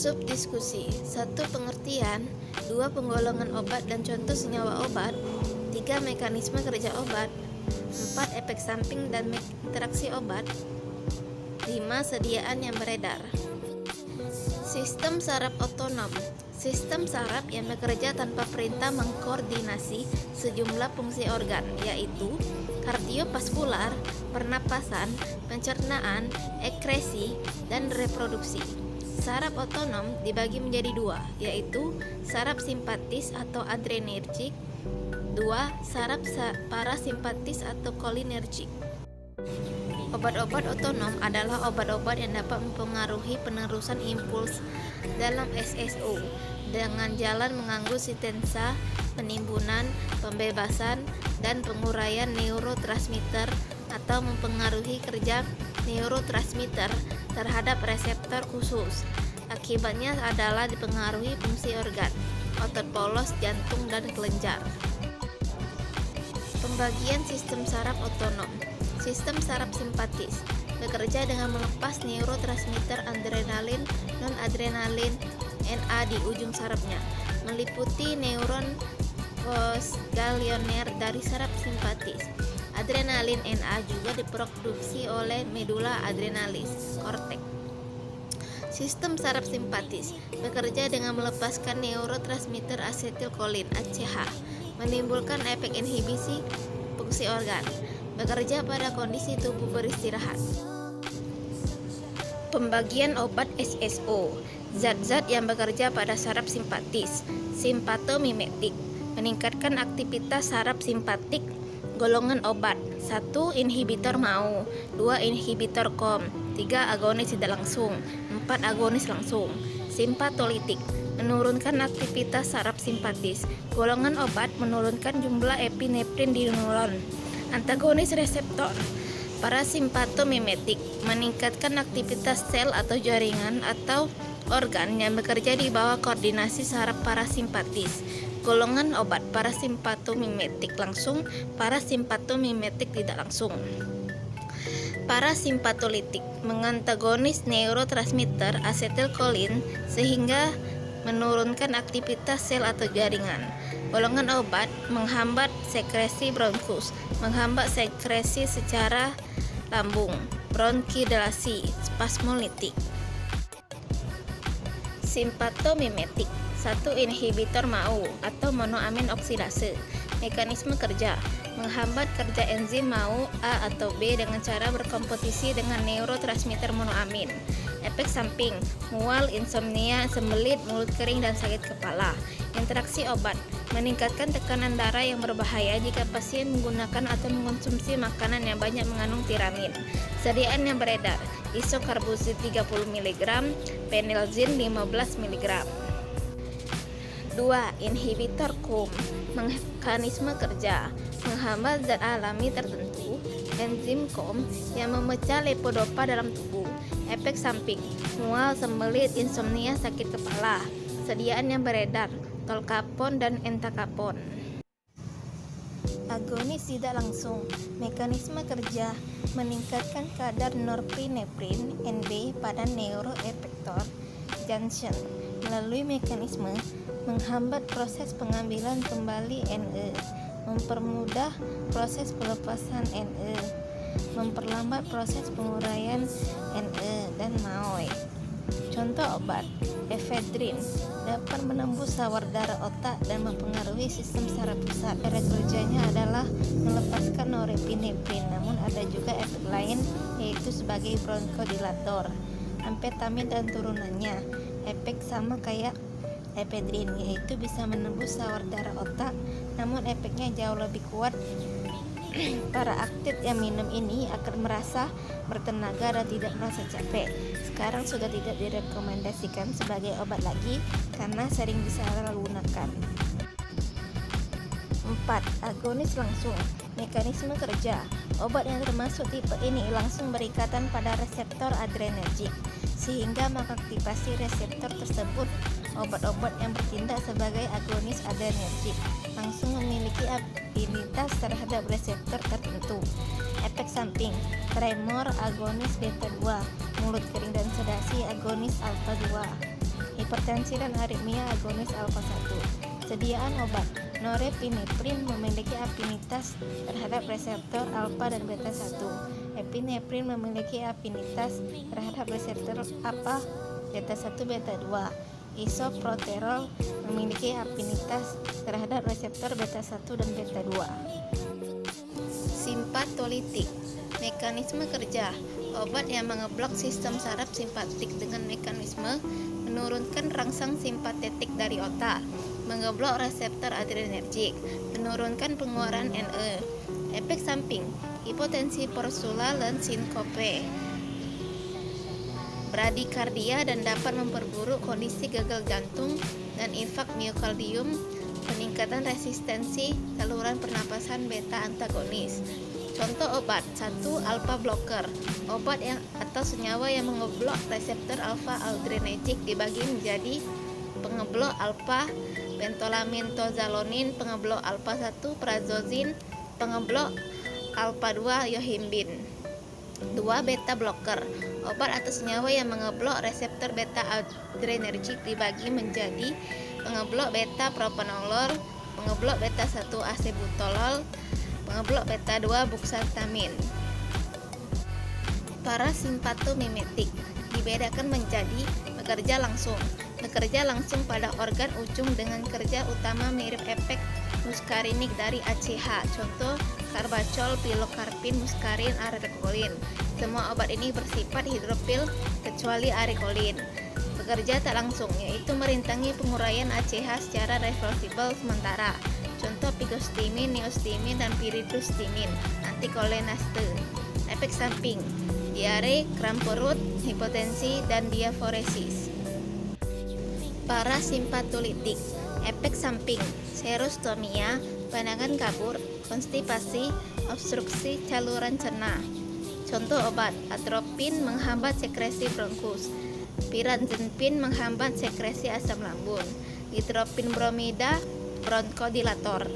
Subdiskusi 1. Pengertian 2. Penggolongan obat dan contoh senyawa obat 3. Mekanisme kerja obat 4. Efek samping dan interaksi obat 5. Sediaan yang beredar. Sistem saraf otonom. Sistem saraf yang bekerja tanpa perintah mengkoordinasi sejumlah fungsi organ, yaitu kardiovaskular, pernapasan, pencernaan, ekskresi, dan reproduksi. Saraf otonom dibagi menjadi dua, yaitu saraf simpatis atau adrenergik, 2. Saraf parasimpatis atau kolinergik. Obat-obat otonom adalah obat-obat yang dapat mempengaruhi penerusan impuls dalam SSO dengan jalan mengganggu sintensa, penimbunan, pembebasan, dan penguraian neurotransmitter atau mempengaruhi kerja neurotransmitter terhadap reseptor khusus. Akibatnya adalah dipengaruhi fungsi organ, otot polos, jantung, dan kelenjar. Pembagian sistem saraf otonom. Sistem saraf simpatis bekerja dengan melepas neurotransmitter adrenalin, non-adrenalin, NA di ujung sarafnya, meliputi neuron postganglioner dari saraf simpatis. Adrenalin NA juga diproduksi oleh medula adrenalis, korteks. Sistem saraf simpatis bekerja dengan melepaskan neurotransmitter asetilkolin (ACH), menimbulkan efek inhibisi fungsi organ, bekerja pada kondisi tubuh beristirahat. Pembagian obat SSO. Zat-zat yang bekerja pada saraf simpatis. Simpatomimetik meningkatkan aktivitas saraf simpatik. Golongan obat 1. Inhibitor MAO 2. Inhibitor COM 3. Agonis tidak langsung 4. Agonis langsung. Simpatolitik menurunkan aktivitas saraf simpatis. Golongan obat menurunkan jumlah epinefrin di neuron. Antagonis reseptor parasimpatomimetik meningkatkan aktivitas sel atau jaringan atau organ yang bekerja di bawah koordinasi saraf parasimpatis. Golongan obat parasimpatomimetik langsung, parasimpatomimetik tidak langsung. Parasimpatolitik mengantagonis neurotransmitter asetilkolin sehingga menurunkan aktivitas sel atau jaringan. Golongan obat menghambat sekresi bronkus, menghambat sekresi secara lambung, bronkidilasi, spasmolitik. Simpatomimetik 1. Inhibitor MAO atau monoamin oksidase. Mekanisme kerja menghambat kerja enzim MAO A atau B dengan cara berkompetisi dengan neurotransmitter monoamin. Efek samping mual, insomnia, sembelit, mulut kering, dan sakit kepala. Interaksi obat meningkatkan tekanan darah yang berbahaya jika pasien menggunakan atau mengonsumsi makanan yang banyak mengandung tiramin. Sediaan yang beredar isokarbozid 30 mg, penilzin 15 mg. 2. Inhibitor COM. Mekanisme kerja menghambat zat alami tertentu, enzim COM, yang memecah levodopa dalam tubuh. Efek samping mual, sembelit, insomnia, sakit kepala. Sediaan yang beredar tolkapon dan entacapone. Agonis tidak langsung. Mekanisme kerja meningkatkan kadar norepinefrin (NB) pada neuroefektor junction melalui mekanisme menghambat proses pengambilan kembali NE, mempermudah proses pelepasan NE, memperlambat proses penguraian NE dan MAOI. Contoh obat efedrin dapat menembus sawar darah otak dan mempengaruhi sistem saraf pusat. Cara kerjanya adalah melepaskan norepinefrin, namun ada juga efek lain yaitu sebagai bronkodilator. Amfetamin dan turunannya efek sama kayak efedrin, yaitu bisa menembus sawar darah otak, namun efeknya jauh lebih kuat. Para atlet yang minum ini akan merasa bertenaga dan tidak merasa capek. Sekarang sudah tidak direkomendasikan sebagai obat lagi karena sering disalahgunakan. 4. Agonis langsung. Mekanisme kerja obat yang termasuk tipe ini langsung berikatan pada reseptor adrenergik sehingga mengaktifasi reseptor tersebut. Obat-obat yang bertindak sebagai agonis adrenergik langsung memiliki afinitas terhadap reseptor tertentu. Efek samping tremor agonis beta 2, mulut kering dan sedasi agonis alfa 2, hipertensi dan aritmia agonis alfa 1. Sediaan obat. Norepinefrin memiliki afinitas terhadap reseptor alfa dan beta 1. Epinefrin memiliki afinitas terhadap reseptor alfa, beta 1, beta 2. Isoproterol memiliki afinitas terhadap reseptor beta 1 dan beta 2. Simpatolitik. Mekanisme kerja. Obat yang mengeblok sistem saraf simpatik dengan mekanisme menurunkan rangsang simpatetik dari otak, mengeblok reseptor adrenergik, menurunkan pengeluaran NE. Efek samping: hipotensi porsula dan sinkope, bradikardia dan dapat memperburuk kondisi gagal jantung dan infak miokardium, peningkatan resistensi saluran pernapasan beta antagonis. Contoh obat: 1. Alpha blocker. Obat yang atau senyawa yang mengeblok reseptor alfa adrenergik dibagi menjadi pengeblok alfa pentolamin pengeblok alfa 1 prazozin, pengeblok alfa 2 yohimbin. 2. Beta blocker. Obat atau senyawa yang mengeblok reseptor beta adrenergik dibagi menjadi pengeblok beta propanolol, pengeblok beta 1 acebutolol, pengeblok beta 2 buxantamin. Parasimpatomimetik dibedakan menjadi bekerja langsung. Bekerja langsung pada organ ujung dengan kerja utama mirip efek muskarinik dari ACH. Contoh karbachol, pilokarpin, muskarin, arekolin. Semua obat ini bersifat hidrofil kecuali arekolin. Bekerja tak langsung, yaitu merintangi penguraian ACH secara reversibel sementara. Contoh pigostimin, neostimin, dan piridostimin, antikolinaste. Efek samping: diare, kram perut, hipotensi, dan diaforesis. Parasimpatolitik. Efek samping: serostomia, pandangan kabur, konstipasi, obstruksi saluran cerna. Contoh obat: atropin menghambat sekresi bronkus, piranzenpin menghambat sekresi asam lambung, hidropin bromida bronkodilator.